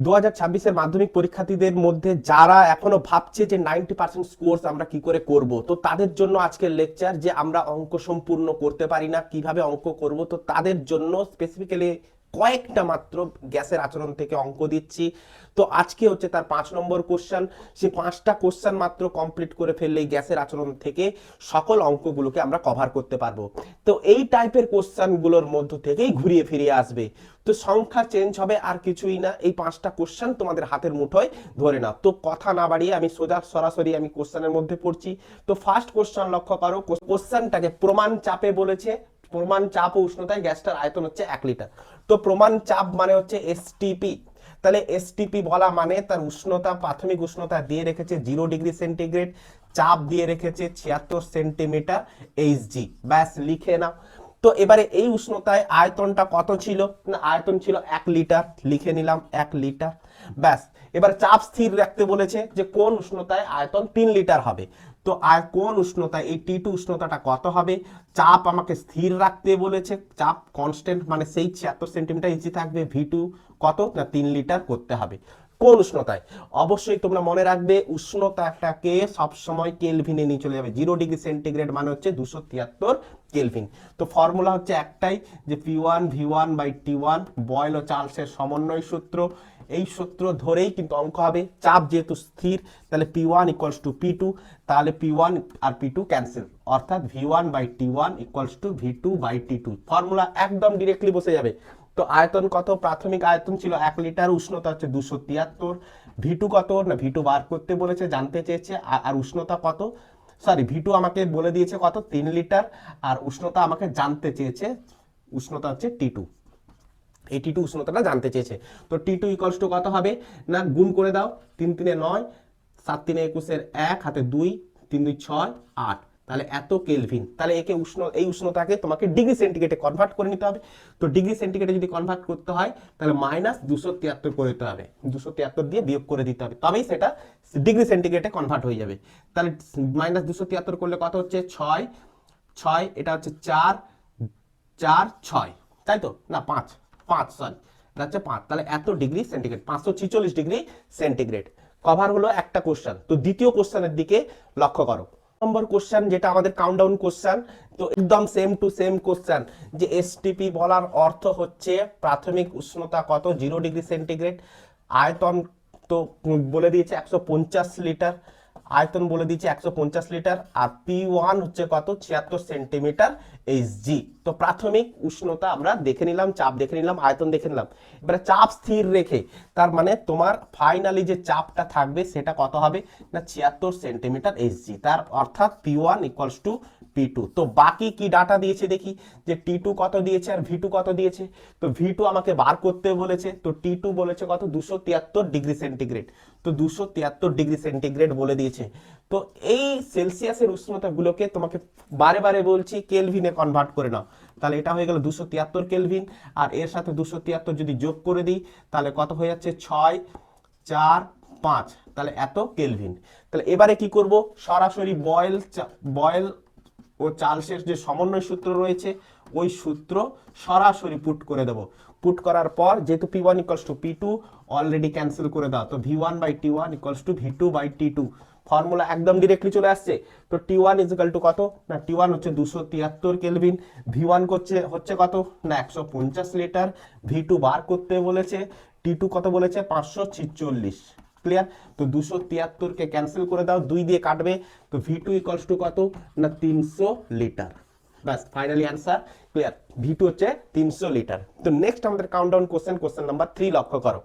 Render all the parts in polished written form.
2026-এর মাধ্যমিক পরীক্ষার্থীদের মধ্যে যারা এখনো ভাবছে যে 90% স্কোর আমরা কি করে করব, তো তাদের জন্য আজকের লেকচার যে আমরা অঙ্ক সম্পূর্ণ করতে পারি না, কিভাবে অঙ্ক করব। তো তাদের জন্য স্পেসিফিক্যালি কয়েকটা মাত্র গ্যাসের আচরণ থেকে অঙ্ক দিচ্ছি। তো আজকে হচ্ছে তার 5 নম্বর কোশ্চেন। সেই 5টা কোশ্চেন মাত্র কমপ্লিট করে ফেললেই গ্যাসের আচরণ থেকে সকল অঙ্কগুলোকে আমরা কভার করতে পারবো। তো এই টাইপের কোশ্চেনগুলোর মধ্য থেকেই ঘুরিয়ে ফিরিয়ে আসবে। তো সংখ্যা চেঞ্জ হবে, আর কিছুই না। এই 5টা কোশ্চেন তোমাদের হাতের মুঠোয় ধরে নাও। তো কথা না বাড়িয়ে আমি সরাসরি আমি কোশ্চেনের মধ্যে পড়ছি। তো ফার্স্ট কোশ্চেন লক্ষ্য করো। কোশ্চেনটাকে প্রমাণ চাপে বলেছে। প্রমাণ চাপ ও উষ্ণতায় গ্যাসটার আয়তন হচ্ছে 1 লিটার। তো প্রমাণ চাপ মানে হচ্ছে এসটিপি। তাহলে এসটিপি বলা মানে তার উষ্ণতা, প্রাথমিক উষ্ণতা দিয়ে রেখেছে 0 ডিগ্রি সেন্টিগ্রেড, চাপ দিয়ে রেখেছে 76 সেন্টিমিটার এইচজি। ব্যাস লিখে নাও। তো এবারে এই উষ্ণতায় আয়তনটা কত ছিল? না, আয়তন ছিল 1 লিটার। লিখে নিলাম 1 লিটার। ব্যাস। এবার চাপ স্থির রাখতে বলেছে যে কোন উষ্ণতায় আয়তন 3 লিটার হবে। তো আর কোন উষ্ণতায় এই টি2 উষ্ণতাটা কত হবে? চাপ আমাকে স্থির রাখতে বলেছে, চাপ কনস্ট্যান্ট মানে সেই 76 সেন্টিমিটার ইঞ্চি থাকবে। ভি2 কত? না 3 লিটার করতে হবে। কোন উষ্ণতায়? অবশ্যই তোমরা মনে রাখবে উষ্ণতাটাকে সবসময় কেলভিনে নিয়ে চলে যাবে। 0 ডিগ্রি সেন্টিগ্রেড মানে হচ্ছে 273 কেলভিন। তো ফর্মুলা হচ্ছে একটাই, যে P1V1/T1 বয়েল ও চার্লসের সমন্বয় সূত্র। এই সূত্র ধরেই কিন্তু অঙ্ক হবে। চাপ যেহেতু স্থির, তাহলে P1 = P2, তাহলে P1 আর P2 ক্যান্সেল, অর্থাৎ V1/T1 = V2/T2। ফর্মুলা একদম ডিরেক্টলি বসে যাবে। তো আয়তন কত? প্রাথমিক আয়তন ছিল 1 লিটার, উষ্ণতা হচ্ছে 273। ভি2 কত? না ভি2 বার করতে বলেছে, জানতে চেয়েছে। আর উষ্ণতা কত? সরি, ভি2 আমাকে বলে দিয়েছে কত? 3 লিটার। আর উষ্ণতা আমাকে জানতে চেয়েছে, উষ্ণতা হচ্ছে টি2। এই টি2 উষ্ণতাটা জানতে চেয়েছে। তো টি2 = কত হবে? না গুণ করে দাও। 3 3 9, 7 3 21 1, হাতে 2, 3 2 6 8। তাহলে এত কেলভিন। তাহলে একে এই উষ্ণতাকে তোমাকে ডিগ্রি সেন্টিগ্রেডে কনভার্ট করে নিতে হবে। তো ডিগ্রি সেন্টিগ্রেডে যদি কনভার্ট করতে হয় তাহলে -273 করে দিতে হবে। 273 দিয়ে বিয়োগ করে দিতে হবে, তবেই সেটা ডিগ্রি সেন্টিগ্রেডে কনভার্ট হয়ে যাবে। তাহলে -273 করলে কত হচ্ছে? 6 6, এটা হচ্ছে 4 4 6, তাই তো? না 5 5, সরি, এটা হচ্ছে 5। তাহলে এত degree centigrade, 546 degree centigrade. Cover হলো একটা কোশ্চেন। তো দ্বিতীয় কোশ্চেনের দিকে লক্ষ্য করো। নম্বর কোশ্চেন, যেটা আমাদের কাউন্টডাউন কোশ্চেন। তো একদম সেম টু সেম কোশ্চেন। যে এসটিপি বলার অর্থ হচ্ছে প্রাথমিক উষ্ণতা কত? 0 ডিগ্রি সেন্টিগ্রেড। আয়তন তো বলে দিয়েছে 150 লিটার। আয়তন বলে দিয়েছে 150 লিটার। আর P1 হচ্ছে কত? 76 সেন্টিমিটার এইচজি। তো প্রাথমিক উষ্ণতা আমরা দেখে নিলাম, চাপ দেখে নিলাম, আয়তন দেখে নিলাম। এবারে চাপ স্থির রেখে, তার মানে তোমার ফাইনালি যে চাপটা থাকবে সেটা কত হবে? না 76 সেন্টিমিটার এইচজি। তার অর্থাৎ P1 = P2। তো বাকি কি ডাটা দিয়েছে দেখি, যে টি2 কত দিয়েছে আর ভি2 কত দিয়েছে। তো ভি2 আমাকে বার করতে বলেছে। তো টি2 বলেছে কত? 273 ডিগ্রি সেন্টিগ্রেড। তো 273 ডিগ্রি সেন্টিগ্রেড বলে দিয়েছে। তো এই সেলসিয়াসের উষ্ণতাগুলোকে তোমাকে বারে বারে বলছি কেলভিনে কনভার্ট করে নাও। তাহলে এটা হয়ে গেল 273 কেলভিন। আর এর সাথে 273 যদি যোগ করে দিই তাহলে কত হয়ে যাচ্ছে? 6 4 5। তাহলে এত কেলভিন। তাহলে এবারে কি করব? সরাসরি বয়েল ও চার্লসের যে সমন্বয় সূত্র রয়েছে ওই সূত্র সরাসরি পুট করে দেব। পুট করার পর যেহেতু P1 = P2 অলরেডি ক্যান্সেল করে দাও। তো V1/T1 = V2/T2। ফর্মুলা একদম ডিরেক্টলি চলে আসছে। তো T1 = কত? না T1 হচ্ছে 273 কেলভিন। V1 হচ্ছে কত? না 150 লিটার। V2 বার করতে বলেছে। T2 কত বলেছে? 546। ক্লিয়ার? তো 273 কে ক্যান্সেল করে দাও, 2 দিয়ে কাটবে। তো V2 = কত? না 300 লিটার। ব্যাস, ফাইনালি অ্যান্সার ক্লিয়ার। V2 হচ্ছে 300 লিটার। তো নেক্সট আমাদের কাউন্টডাউন কোশ্চেন নাম্বার 3 লক্ষ্য করো।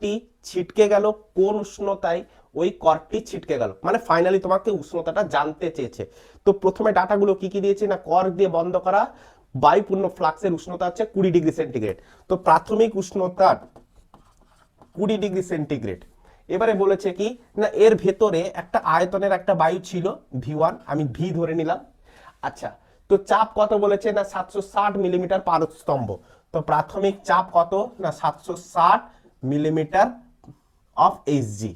টি ছিটকে গেল কোন উষ্ণতায়? ওই করটি ছিটকে গেল মানে ফাইনালি তোমাকে উষ্ণতাটা জানতে চেয়েছে। তো প্রথমে ডাটাগুলো কি কি দিয়েছে? না কর্ক দিয়ে বন্ধ করা বায়ুপূর্ণ ফ্লাক্সের উষ্ণতা হচ্ছে 20 ডিগ্রি সেন্টিগ্রেড। তো প্রাথমিক উষ্ণতা 20 ডিগ্রি সেন্টিগ্রেড। এবারে বলেছে কি না এর ভেতরে একটা আয়তনের একটা বায়ু ছিল V1, আমি ভি ধরে নিলাম। আচ্ছা, তো চাপ কত বলেছে? না 760 মিলিমিটার পারদ স্তম্ভ। তো প্রাথমিক চাপ কত? না 760 millimetre of Hg,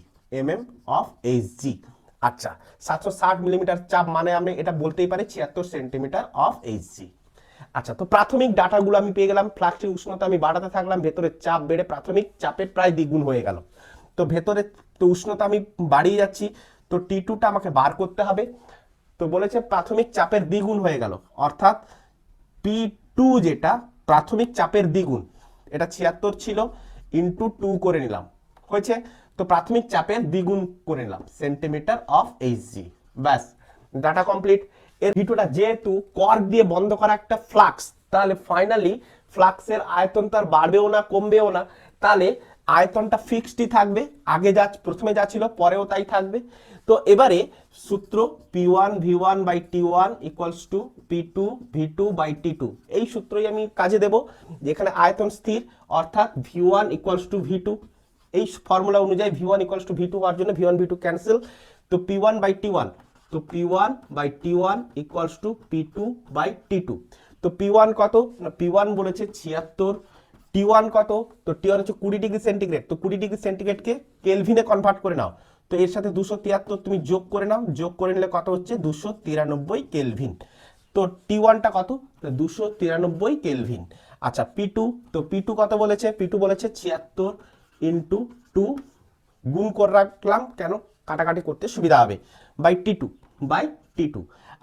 of Hg. আচ্ছা, 760 মিলিমিটার চাপ মানে আমি এটা বলতেই পারি 76 সেন্টিমিটার অফ এইচজি। আচ্ছা, তো প্রাথমিক ডাটাগুলো আমি পেয়ে গেলাম, ফ্লাক্সের উষ্ণতা আমি বাড়াতে থাকলাম, ভেতরের চাপ বেড়ে প্রাথমিক চাপের প্রায় দ্বিগুণ হয়ে গেল। তো ভেতরে তো উষ্ণতা আমি বাড়িয়ে যাচ্ছি, তো T2টা আমাকে বার করতে হবে। তো বলেছে প্রাথমিক চাপের দ্বিগুণ হয়ে গেল, অর্থাৎ P2 যেটা প্রাথমিক চাপের দ্বিগুণ, এটা 76 ছিল, ইন্টু 2 করে নিলাম, হয়েছে। তো প্রাথমিক চাপের দ্বিগুণ করে নিলাম, সেন্টিমিটার অফ এইচজি, ব্যাস ডাটা কমপ্লিট। এর ভিডিওটা যেহেতু কর্ক দিয়ে বন্ধ করা একটা ফ্লাক্স, তাহলে ফাইনালি ফ্লাক্সের আয়তন তার বাড়বেও না কমবেও না, তাহলে আয়তনটা ফিক্সডই থাকবে, আগে যা প্রথমে যা ছিল পরেও তাই থাকবে। তো এবারে সূত্র P1 V1 by T1 equals to P2 V2 by T2, এই সূত্রই আমি কাজে দেব, যেখানে আয়তন স্থির, অর্থাৎ V1 ইকুয়ালস টু V2, এই ফর্মুলা অনুযায়ী V1 ইকুয়ালস টু V2 হওয়ার জন্য V1 V2 ক্যান্সেল, তো P1 বাই T1, তো P1 by T1 equals to P2 by T2। তো P1 কত না, P1 বলেছে 76, T1 কত, তো T1 হচ্ছে 20 ডিগ্রি সেন্টিগ্রেড, তো 20 ডিগ্রি সেন্টিগ্রেডকে কেলভিনে কনভার্ট করে নাও, তো এর সাথে 273 তুমি যোগ করে নাও, যোগ করে নিলে কত হচ্ছে 293 কেলভিন। তো T1টা কত, 293 কেলভিন। আচ্ছা P2, তো P2 কত বলেছে, P2 বলেছে 76 ইন্টু 2 গুণ করে রাখলাম, কেন কাটাকাটি করতে সুবিধা হবে, বাই T2 বাই T2।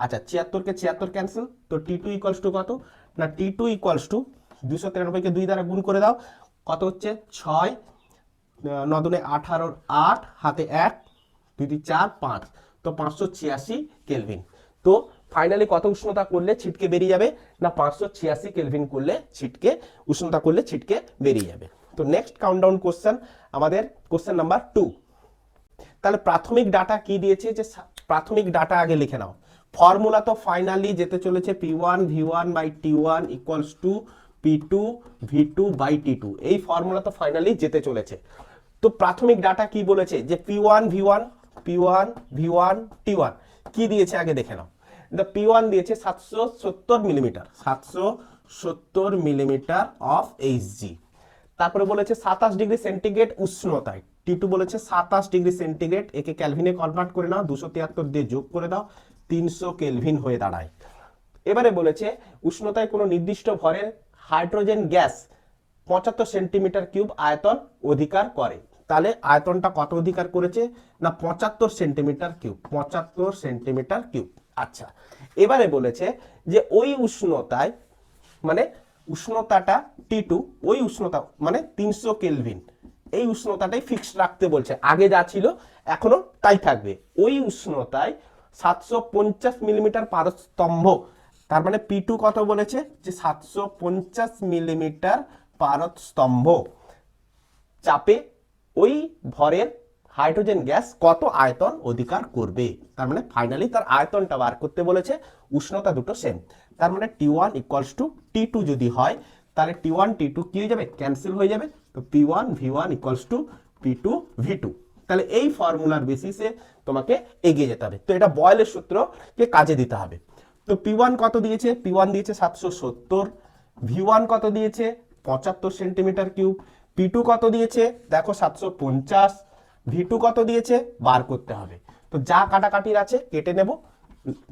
আচ্ছা 76কে 76 ক্যান্সেল, তো T2 ইকুয়ালস টু কত না, T2 ইকুয়ালস টু 293কে 2 দ্বারা গুণ করে দাও, কত হচ্ছে 6, 9 দুনে 18, 8 হাতে 1, 2 2 4 5, তো 586 কেলভিন। তো ফাইনালি কত উষ্ণতা করলে ছিটকে বেরিয়ে যাবে না, 586 কেলভিন করলে ছিটকে উষ্ণতা করলে ছিটকে বেরিয়ে যাবে। তো নেক্সট কাউন্টডাউন কোশ্চেন আমাদের কোশ্চেন নাম্বার 2। তাহলে প্রাথমিক ডাটা কি দিয়েছে, যে প্রাথমিক ডাটা আগে লিখে নাও। ফর্মুলা তো ফাইনালি যেতে চলেছে P1 V1 by T1 equals to P2 V2 by T2, এই ফর্মুলা তো ফাইনালি যেতে চলেছে। তো প্রাথমিক ডাটা কি বলেছে, যে P1 V1 P1 V1 T1 কি দিয়েছে আগে দেখে নাও। P1 দিয়েছে 770 মিলিমিটার, 770 মিলিমিটার অফ এইচজি। তারপরে বলেছে 27 ডিগ্রি সেন্টিগ্রেড উষ্ণতায়, T2 বলেছে 27 ডিগ্রি সেন্টিগ্রেড, একে ক্যালভিনে কনভার্ট করে নাও, 273 দিয়ে যোগ করে দাও, 300 কেলভিন হয়ে দাঁড়ায়। এবারে বলেছে উষ্ণতায় কোনো নির্দিষ্ট ভরের হাইড্রোজেন গ্যাস 75 সেন্টিমিটার কিউব আয়তন অধিকার করে, তাহলে আয়তনটা কত অধিকার করেছে না 75 সেন্টিমিটার কিউব, 75 সেন্টিমিটার কিউব। আচ্ছা এবারে বলেছে যে ওই উষ্ণতায়, মানে উষ্ণতাটা T2, ওই উষ্ণতা মানে 300 কেলভিন, এই উষ্ণতাটাই ফিক্সড রাখতে বলছে, আগে যা ছিল এখনো তাই থাকবে। ওই উষ্ণতায় 750 মিলিমিটার পারস্তম্ভ, তার মানে P2 কত বলেছে, যে 750 মিলিমিটার পারস্তম্ভ চাপে ওই ভরের হাইড্রোজেন গ্যাস কত আয়তন অধিকার করবে, তার মানে ফাইনালি তার আয়তনটা বার করতে বলেছে, উষ্ণতা দুটো সেম, তার মানে T1 ইকুয়ালস টু T2 যদি হয়, তাহলে T1 T2 কি হয়ে যাবে, ক্যান্সেল হয়ে যাবে, তো P1 V1 equals to P2 V2। তাহলে এই ফর্মুলার বেসিসে তোমাকে এগিয়ে যেতে হবে। তো এটা বয়েলের সূত্রকে কাজে দিতে হবে। তো P1 কত দিয়েছে, P1 দিয়েছে 770, V1 কত দিয়েছে 75 সেন্টিমিটার কিউব, P2 কত দিয়েছে দেখো 750, V2 কত দিয়েছে বার করতে হবে। তো যা কাটাকাটির আছে কেটে নেব,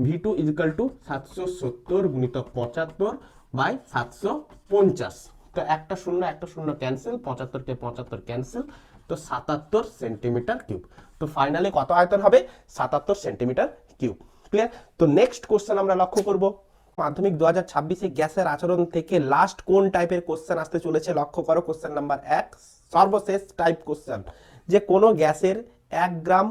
V2 ইকুয়াল টু 770 গুণিতক 75 বাই 750, তো একটা শূন্য ক্যান্সেল, 75কে 75 ক্যান্সেল, তো 77 সেন্টিমিটার কিউব। তো ফাইনালি কত আয়তন হবে, 77 সেন্টিমিটার কিউব। ক্লিয়ার। তো নেক্সট কোশ্চেন আমরা লক্ষ্য করব, মাধ্যমিক 2026 গ্যাসের আচরণ থেকে লাস্ট কোন টাইপের কোশ্চেন আসতে চলেছে, লক্ষ্য করো কোশ্চেন নাম্বার 1, সর্বশেষ টাইপ কোশ্চেন, যে কোনো গ্যাসের 1 গ্রাম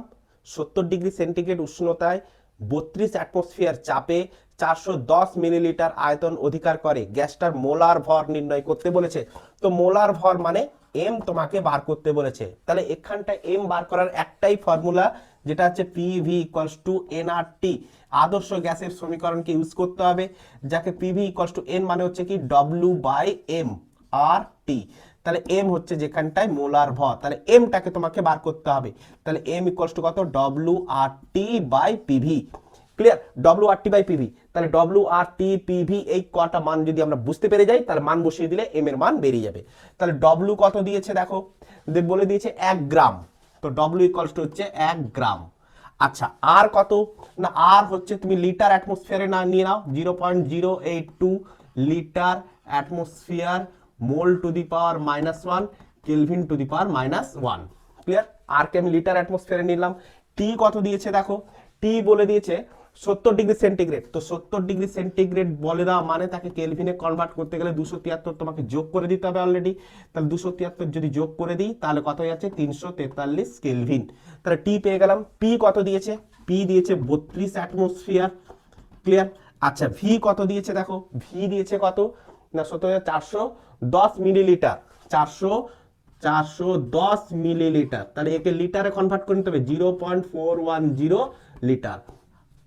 70 ডিগ্রি সেন্টিগ্রেড উষ্ণতায় 32 অ্যাটমসফিয়ার চাপে 410 মিলিলিটার আয়তন অধিকার করে, গ্যাসটার মোলার ভর নির্ণয় করতে বলেছে। তো মোলার ভর মানে এম তোমাকে বার করতে বলেছে, তাহলে এখানটা এম বার করার একটাই ফর্মুলা, যেটা হচ্ছে PV ইকুয়ালস টু nRT, আদর্শ গ্যাসের সমীকরণকে ইউজ করতে হবে, যাকে PV ইকুয়ালস টু n মানে হচ্ছে কি W বাই M RT, তাহলে M হচ্ছে যেখানটায় মোলার ভর, তাহলে এমটাকে তোমাকে বার করতে হবে, তাহলে M ইকুয়ালস টু কত WRT by PV। Clear, WRT by PV, তাহলে WRT PV এই কটা মান যদি আমরা বুঝতে পেরে যাই, তাহলে মান বসিয়ে দিলে M এর মান বেরিয়ে যাবে। তাহলে W কত দিয়েছে দেখো, বলে দিয়েছে 1 গ্রাম, তো W ইকুয়ালস টু হচ্ছে 1 গ্রাম। আচ্ছা আর কত না, আর হচ্ছে তুমি লিটার অ্যাটমসফিয়ারে না নিয়ে নাও, 0.082 litre atmosphere mole to the power -1 kelvin to the power -1। Clear? আর কে আমি লিটার অ্যাটমসফিয়ারে নিলাম। টি কত দিয়েছে দেখো, টি বলে দিয়েছে 70 ডিগ্রি সেন্টিগ্রেড। তো 70 ডিগ্রি সেন্টিগ্রেড বলে দেওয়া মানে তাকে কেলভিনে কনভার্ট করতে গেলে 273 তোমাকে যোগ করে দিতে হবে অলরেডি। তাহলে 273 যদি যোগ করে দিই তাহলে কত হয়ে যাচ্ছে 343 কেলভিন। তাহলে টি পেয়ে গেলাম। পি কত দিয়েছে, পি দিয়েছে 32 অ্যাটমসফিয়ার। ক্লিয়ার? আচ্ছা ভি কত দিয়েছে দেখো, ভি দিয়েছে কত না 410 মিলিলিটার। 410 মিলিলিটার। তাহলে একে লিটারে কনভার্ট করে নিতে হবে 0.410 লিটার।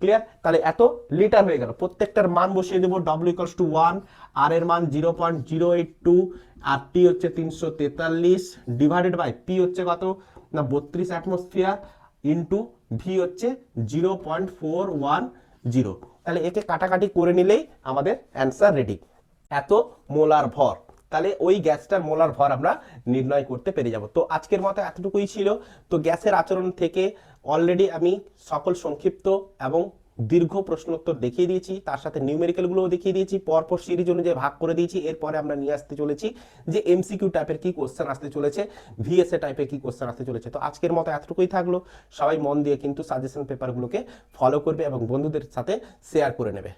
ক্লিয়ার? তাহলে এত লিটার হয়ে গেল। প্রত্যেকটার মান বসিয়ে দেবো। W = 1, আর এর মান 0.082, আর টি হচ্ছে 343 ডিভাইডেড বাই পি হচ্ছে কত না 32 অ্যাটমসফিয়ার ইন্টু ভি হচ্ছে 0.410। তাহলে একে কাটাকাটি করে নিলেই আমাদের অ্যান্সার রেডি। এত মোলার ভর। তাহলে ওই গ্যাসটার মোলার ভর আমরা নির্ণয় করতে পেরে যাব। তো আজকের মতো এতটুকুই ছিল। তো গ্যাসের আচরণ থেকে অলরেডি আমি সকল সংক্ষিপ্ত এবং দীর্ঘ প্রশ্নোত্তর দেখিয়ে দিয়েছি, তার সাথে নিউমেরিক্যালগুলোও দেখিয়ে দিয়েছি, পরপর সিরিজ অনুযায়ী ভাগ করে দিয়েছি। এরপরে আমরা নিয়ে আসতে চলেছি যে এমসিকিউ টাইপের কি কোশ্চেন আসতে চলেছে, ভিএসএ টাইপের কি কোশ্চেন আসতে চলেছে। তো আজকের মতো এতটুকুই থাকলো। সবাই মন দিয়ে কিন্তু সাজেশন পেপারগুলোকে ফলো করবে এবং বন্ধুদের সাথে শেয়ার করে নেবে।